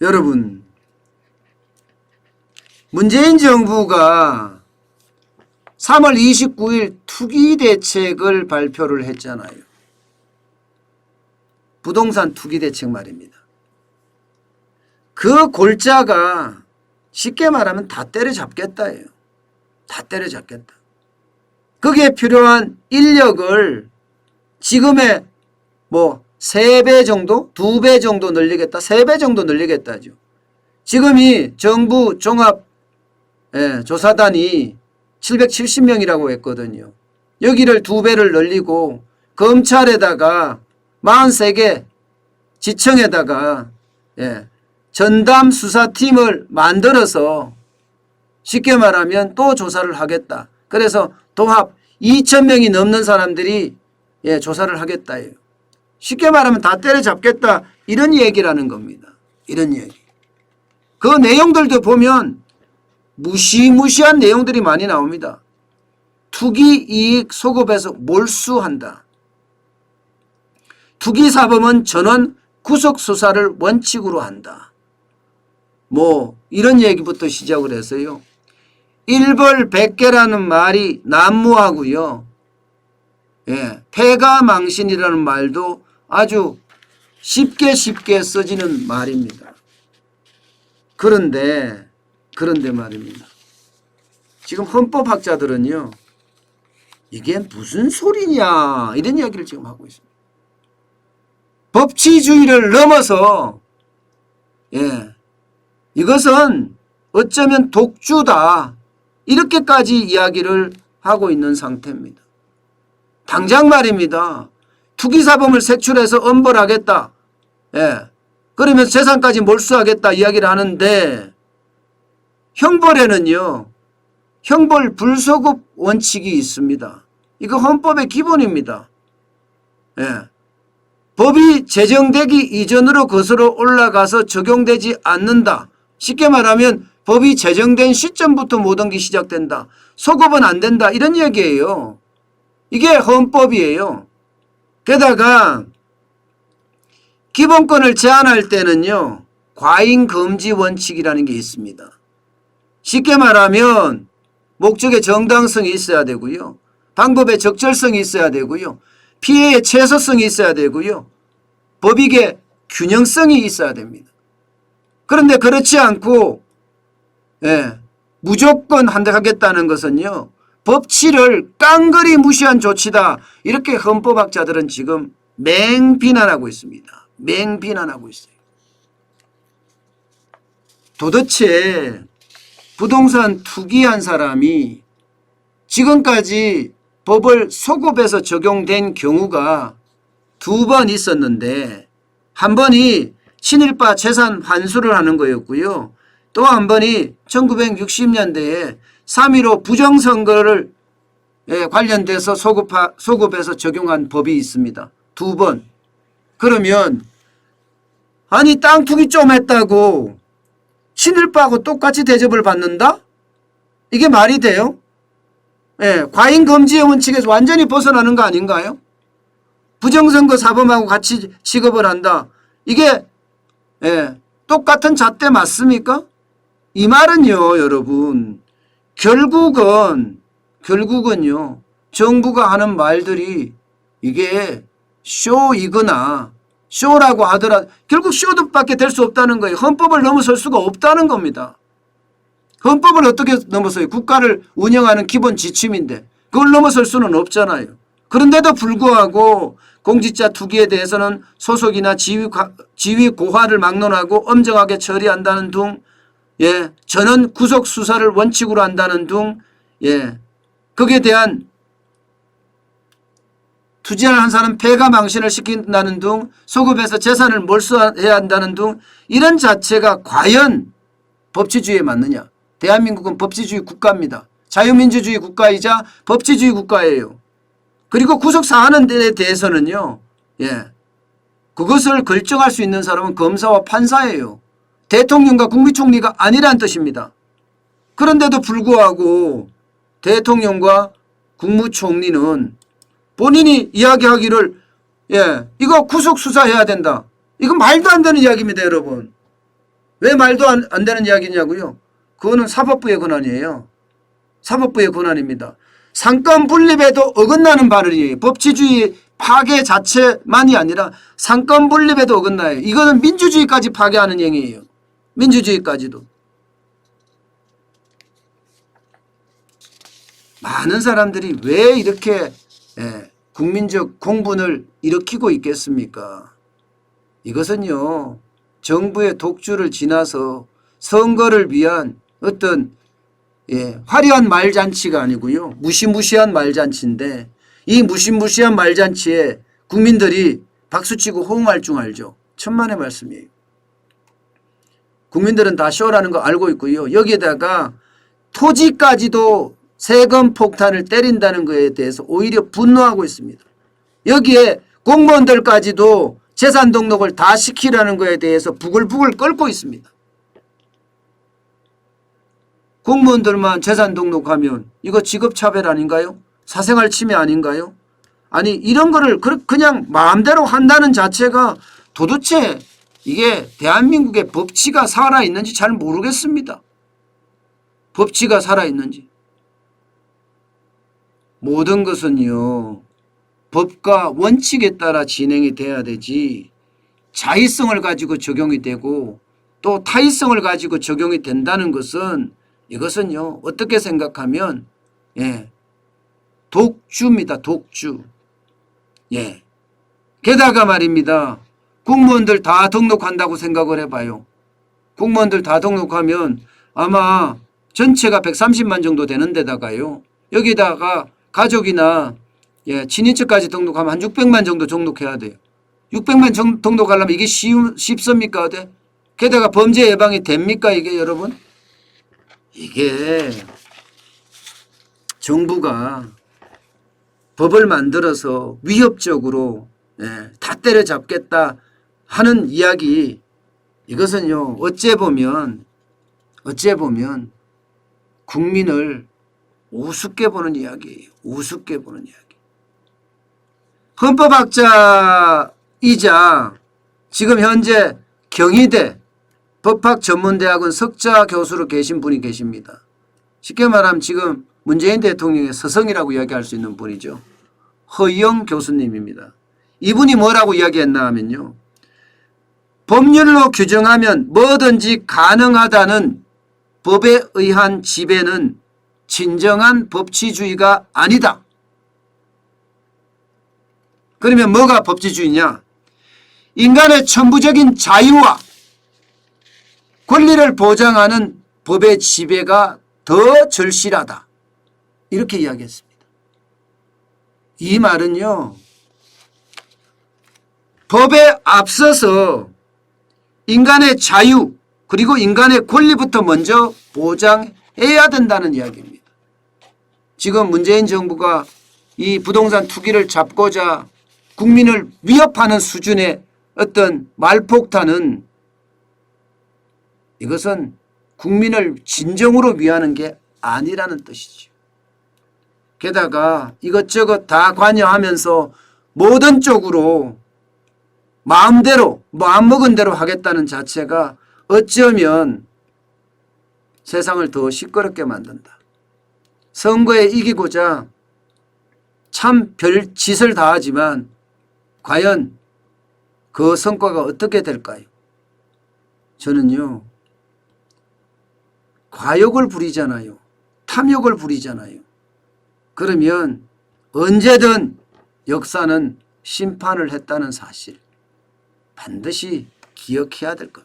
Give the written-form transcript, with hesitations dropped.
여러분, 문재인 정부가 3월 29일 투기 대책을 발표를 했잖아요. 부동산 투기 대책 말입니다. 그 골자가 쉽게 말하면 다 때려잡겠다예요. 다 때려잡겠다. 거기에 필요한 인력을 지금의 3배 정도? 2배 정도 늘리겠다. 3배 정도 늘리겠다죠. 지금이 정부 종합 조사단이 770명이라고 했거든요. 여기를 2배를 늘리고 검찰에다가 43개 지청에다가 전담 수사팀을 만들어서 쉽게 말하면 또 조사를 하겠다. 그래서 도합 2,000명이 넘는 사람들이 조사를 하겠다예요. 쉽게 말하면 다 때려잡겠다 이런 얘기라는 겁니다. 이런 얘기. 그 내용들도 보면 무시무시한 내용들이 많이 나옵니다. 투기 이익 소급해서 몰수한다. 투기사범은 전원 구속수사를 원칙으로 한다. 이런 얘기부터 시작을 해서요. 일벌백계라는 말이 난무하고요. 패가망신이라는 말도 아주 쉽게 써지는 말입니다. 그런데 말입니다. 지금 헌법학자들은요. 이게 무슨 소리냐 이런 이야기를 지금 하고 있습니다. 법치주의를 넘어서 이것은 어쩌면 독주다 이렇게까지 이야기를 하고 있는 상태입니다. 당장 말입니다. 투기사범을 색출해서 엄벌하겠다. 그러면서 재산까지 몰수하겠다 이야기를 하는데 형벌에는요. 형벌 불소급 원칙이 있습니다. 이거 헌법의 기본입니다. 법이 제정되기 이전으로 거슬러 올라가서 적용되지 않는다. 쉽게 말하면 법이 제정된 시점부터 모든 게 시작된다. 소급은 안 된다. 이런 얘기예요. 이게 헌법이에요. 게다가 기본권을 제한할 때는요. 과잉금지 원칙이라는 게 있습니다. 쉽게 말하면 목적의 정당성이 있어야 되고요. 방법의 적절성이 있어야 되고요. 피해의 최소성이 있어야 되고요. 법익의 균형성이 있어야 됩니다. 그런데 그렇지 않고 무조건 하겠다는 것은요. 법치를 깡그리 무시한 조치다. 이렇게 헌법학자들은 지금 맹비난하고 있습니다. 맹비난하고 있어요. 도대체 부동산 투기한 사람이 지금까지 법을 소급해서 적용된 경우가 2번 있었는데 한 번이 친일파 재산 환수를 하는 거였고요. 또 한 번이 1960년대에 3.15 부정선거를 관련돼서 소급해서 적용한 법이 있습니다. 2번. 그러면 아니 땅 투기 좀 했다고 친일파하고 똑같이 대접을 받는다? 이게 말이 돼요? 과잉금지의 원칙에서 완전히 벗어나는 거 아닌가요? 부정선거 사범하고 같이 취급을 한다. 이게 똑같은 잣대 맞습니까? 이 말은요 여러분 결국은요 정부가 하는 말들이 이게 쇼이거나 쇼라고 하더라도 결국 쇼밖에 될 수 없다는 거예요. 헌법을 넘어설 수가 없다는 겁니다. 헌법을 어떻게 넘어서요? 국가를 운영하는 기본 지침인데 그걸 넘어설 수는 없잖아요. 그런데도 불구하고 공직자 투기에 대해서는 소속이나 지위 고하를 막론하고 엄정하게 처리한다는 등 전원 구속 수사를 원칙으로 한다는 등 거기에 대한 투자를 한 사람 패가망신을 시킨다는 등 소급해서 재산을 몰수해야 한다는 등 이런 자체가 과연 법치주의에 맞느냐. 대한민국은 법치주의 국가입니다. 자유민주주의 국가이자 법치주의 국가예요. 그리고 구속사하는 데 대해서는요. 그것을 결정할 수 있는 사람은 검사와 판사예요. 대통령과 국무총리가 아니란 뜻입니다. 그런데도 불구하고 대통령과 국무총리는 본인이 이야기하기를 이거 구속수사해야 된다. 이건 말도 안 되는 이야기입니다. 여러분. 왜 말도 안 되는 이야기냐고요? 그거는 사법부의 권한이에요. 사법부의 권한입니다. 상권 분립에도 어긋나는 발언이에요. 법치주의 파괴 자체만이 아니라 상권 분립에도 어긋나요. 이거는 민주주의까지 파괴하는 행위예요. 민주주의까지도. 많은 사람들이 왜 이렇게 국민적 공분을 일으키고 있겠습니까? 이것은요, 정부의 독주를 지나서 선거를 위한 어떤 화려한 말잔치가 아니고요, 무시무시한 말잔치인데, 이 무시무시한 말잔치에 국민들이 박수치고 호응할 줄 알죠. 천만의 말씀이에요. 국민들은 다 쇼라는 거 알고 있고요. 여기에다가 토지까지도 세금 폭탄을 때린다는 것에 대해서 오히려 분노하고 있습니다. 여기에 공무원들까지도 재산 등록을 다 시키라는 것에 대해서 부글부글 끓고 있습니다. 공무원들만 재산 등록하면 이거 직업차별 아닌가요? 사생활 침해 아닌가요? 아니 이런 거를 그냥 마음대로 한다는 자체가 도대체 이게 대한민국의 법치가 살아있는지 잘 모르겠습니다. 법치가 살아있는지. 모든 것은요, 법과 원칙에 따라 진행이 돼야 되지, 자의성을 가지고 적용이 되고 또 타의성을 가지고 적용이 된다는 것은, 이것은요, 어떻게 생각하면 독주입니다. 독주. 게다가 말입니다, 공무원들 다 등록한다고 생각을 해봐요. 공무원들 다 등록하면 아마 전체가 130만 정도 되는 데다가요, 여기다가 가족이나 친인척까지 등록하면 한 600만 정도 등록해야 돼요. 600만 등록하려면 이게 쉽습니까? 게다가 범죄 예방이 됩니까? 이게 여러분? 이게 정부가 법을 만들어서 위협적으로 다 때려잡겠다 하는 이야기, 이것은요, 어째 보면 국민을 우습게 보는 이야기예요. 우습게 보는 이야기. 헌법학자이자 지금 현재 경희대 법학전문대학원 석좌 교수로 계신 분이 계십니다. 쉽게 말하면 지금 문재인 대통령의 스승이라고 이야기할 수 있는 분이죠. 허영 교수님입니다. 이분이 뭐라고 이야기했나 하면요, 법률로 규정하면 뭐든지 가능하다는 법에 의한 지배는 진정한 법치주의가 아니다. 그러면 뭐가 법치주의냐? 인간의 천부적인 자유와 권리를 보장하는 법의 지배가 더 절실하다. 이렇게 이야기했습니다. 이 말은요, 법에 앞서서 인간의 자유 그리고 인간의 권리부터 먼저 보장해야 된다는 이야기입니다. 지금 문재인 정부가 이 부동산 투기를 잡고자 국민을 위협하는 수준의 어떤 말폭탄은, 이것은 국민을 진정으로 위하는 게 아니라는 뜻이죠. 게다가 이것저것 다 관여하면서 모든 쪽으로 마음대로 마음먹은 대로 하겠다는 자체가 어쩌면 세상을 더 시끄럽게 만든다. 선거에 이기고자 참 별 짓을 다 하지만 과연 그 성과가 어떻게 될까요? 저는요, 과욕을 부리잖아요. 탐욕을 부리잖아요. 그러면 언제든 역사는 심판을 했다는 사실 반드시 기억해야 될 겁니다.